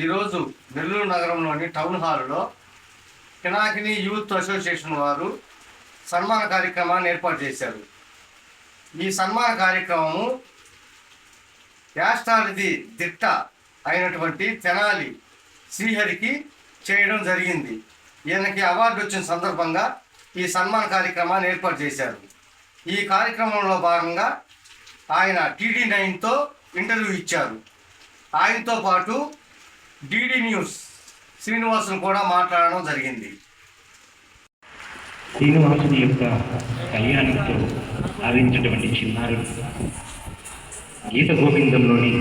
ఈరోజు నెల్లూరు నగరంలోని టౌన్ హాల్లో పినాకిని యూత్ అసోసియేషన్ వారు సన్మాన కార్యక్రమాన్ని ఏర్పాటు చేశారు. ఈ సన్మాన కార్యక్రమము యాస్ట్రాలజీ దిట్ట అయినటువంటి తెనాలి శ్రీహరికి చేయడం జరిగింది. ఈయనకి అవార్డు వచ్చిన సందర్భంగా ఈ సన్మాన కార్యక్రమాన్ని ఏర్పాటు చేశారు. ఈ కార్యక్రమంలో భాగంగా ఆయన TD9తో ఇంటర్వ్యూ ఇచ్చారు. ఆయనతో పాటు DD న్యూస్ శ్రీనివాసులు కూడా మాట్లాడడం జరిగింది. శ్రీనివాసుని యొక్క కళ్యాణంతో ఆవించినటువంటి చిన్నారులు గీత గోవిందంలోని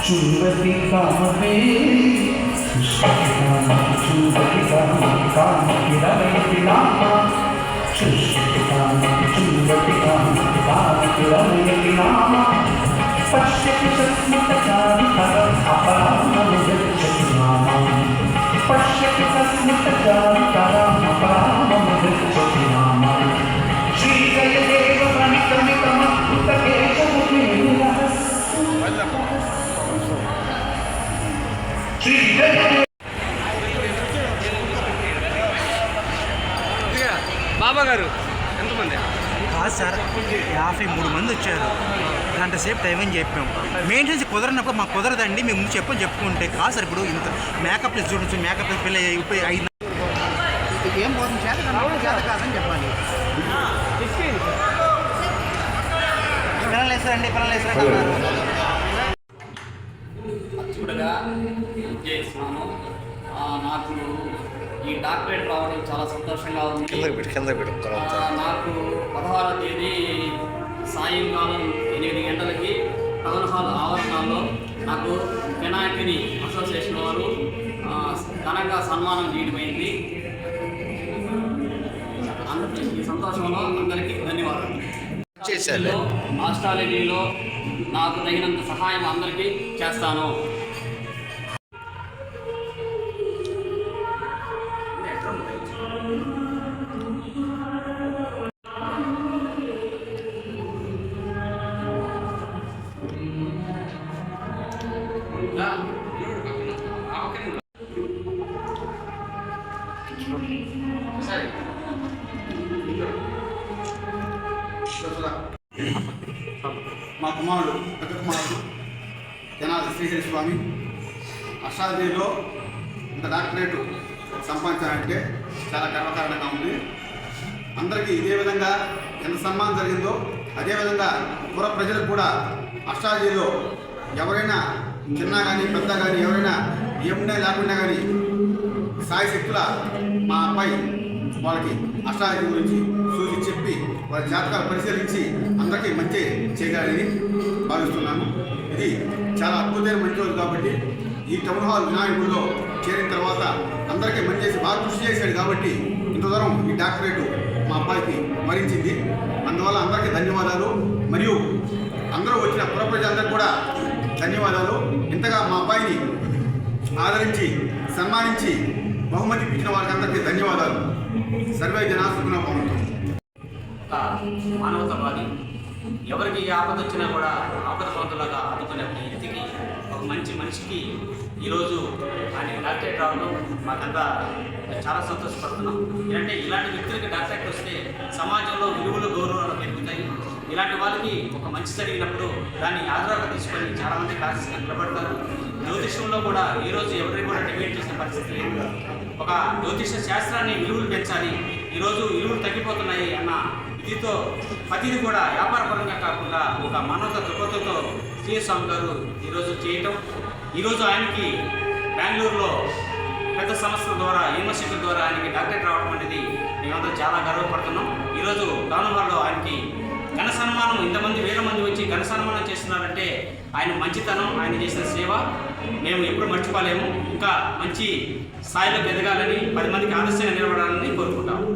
चुंबती कामपे सुष्यति कामपे चुंबती कामपे सुष्यति कामपे चुंबती कामपे रमयति नामा सुष्यति कामपे चुंबती कामपे रमयति नामा पश्यति सस्मितचारुतरम् अपराममुदच्छति नामा पश्यति सस्मितचारुतरम् अपराममुदच्छति नामा श्रीजयदेव బాబా గారు ఎంతమంది? కాదు సార్, 53 మంది వచ్చారు. గంట సేపు టైం అని చెప్పాం. మెయింటెనెన్స్ కుదరనప్పుడు మాకు కుదరదండి, మేము ముందు చెప్పుకుంటే కాదు సార్. ఇప్పుడు ఇంత మేకప్ చూడొచ్చు, మేకప్ పిల్ల అయిన ఏం పోతుంది చేత కాదని చెప్పాలి. పిల్లలు వేస్తారండి, పిల్లలు వేస్తారండి. చూడగా చేస్తున్నాను. నాకు ఈ డాక్టరేట్ రావడం చాలా సంతోషంగా ఉంది. నాకు 16వ తేదీ సాయంకాలం 8 గంటలకి టౌన్ హాల్ ఆవరణలో నాకు పినాకిని అసోసియేషన్ వారు ఘనంగా సన్మానం చేయడమైంది. ఈ సంతోషంలో అందరికీ ధన్యవాదాలు. ఆస్ట్రాలజీలో నాకు తగినంత సహాయం అందరికీ చేస్తాను. మా కుమారుడు పెద్ద కుమారుడు తెనాలి శ్రీహరి స్వామి అష్టాదశిలో ఇంత డాక్టరేటు సంపాదించాలంటే చాలా గర్వకారణంగా ఉంది. అందరికీ ఇదే విధంగా ఎంత సన్మానం జరిగిందో అదేవిధంగా పుర ప్రజలకు కూడా అష్టాదశిలో ఎవరైనా చిన్న కానీ పెద్ద కానీ ఎవరైనా ఏమున్నా లేకుండా కానీ సాయి శక్తుల మా అబ్బాయి వాళ్ళకి అష్టాదశి గురించి సూచి చెప్పి వాళ్ళ జాతకాలు పరిశీలించి అందరికీ మంచి చేయగలని భావిస్తున్నాను. ఇది చాలా అద్భుతమైన మంచి రోజు కాబట్టి ఈ టౌన్ హాల్ వినాయకుడిలో చేరిన తర్వాత అందరికీ మంచి చేసి బాగా కృషి చేశాడు కాబట్టి ఇంత దూరం ఈ డాక్టరేటు మా అబ్బాయికి మరించింది. అందువల్ల అందరికీ ధన్యవాదాలు. మరియు అందరూ వచ్చిన పుర ప్రజలందరికీ కూడా ధన్యవాదాలు. ఇంతగా మా అబ్బాయిని ఆదరించి సన్మానించి బహుమతి ఇచ్చిన వారికి అందరికీ ధన్యవాదాలు. సర్వే జనా సుఖినో భవంతు. మానవతావాది ఎవరికి ఆపద వచ్చినా కూడా ఆపద పొందలాగా ఆదుకునే వ్యక్తికి ఒక మంచి మనిషికి ఈరోజు ఆయన డాక్టరేట్ రావడం మాకంతా చాలా సంతోషపడుతున్నాం. ఎందుకంటే ఇలాంటి వ్యక్తులకి డాక్టరేట్ వస్తే సమాజంలో విలువలు గౌరవాలు పెరుగుతాయి. ఇలాంటి వాళ్ళకి ఒక మంచి జరిగినప్పుడు దాన్ని ఆదరణ తీసుకొని చాలామంది క్లాసెస్గా నిలబడతారు. జ్యోతిష్యంలో కూడా ఈరోజు ఎవరిని కూడా డిబేట్ చేసిన పరిస్థితి లేదు. ఒక జ్యోతిష శాస్త్రాన్ని విలువలు పెంచాలి, ఈరోజు విలువలు తగ్గిపోతున్నాయి అన్న ఇదితో ప్రతిది కూడా వ్యాపారపరంగా కాకుండా ఒక మానవత దృక్పథంతో శ్రీస్వామి గారు ఈరోజు చేయటం, ఈరోజు ఆయనకి బెంగళూరులో పెద్ద సంస్థల ద్వారా యూనివర్సిటీ ద్వారా ఆయనకి డాక్టరేట్ రావడం అనేది మేమందరూ చాలా గర్వపడుతున్నాం. ఈరోజు టౌన్ హాల్లో ఆయనకి ఘన సన్మానం ఇంతమంది వేల మంది వచ్చి ఘన సన్మానం చేస్తున్నారంటే ఆయన మంచితనం, ఆయన చేసిన సేవ మేము ఎప్పుడు మర్చిపోలేము. ఇంకా మంచి స్థాయిలోకి ఎదగాలని, 10 మందికి ఆదర్శంగా నిలబడాలని కోరుకుంటాము.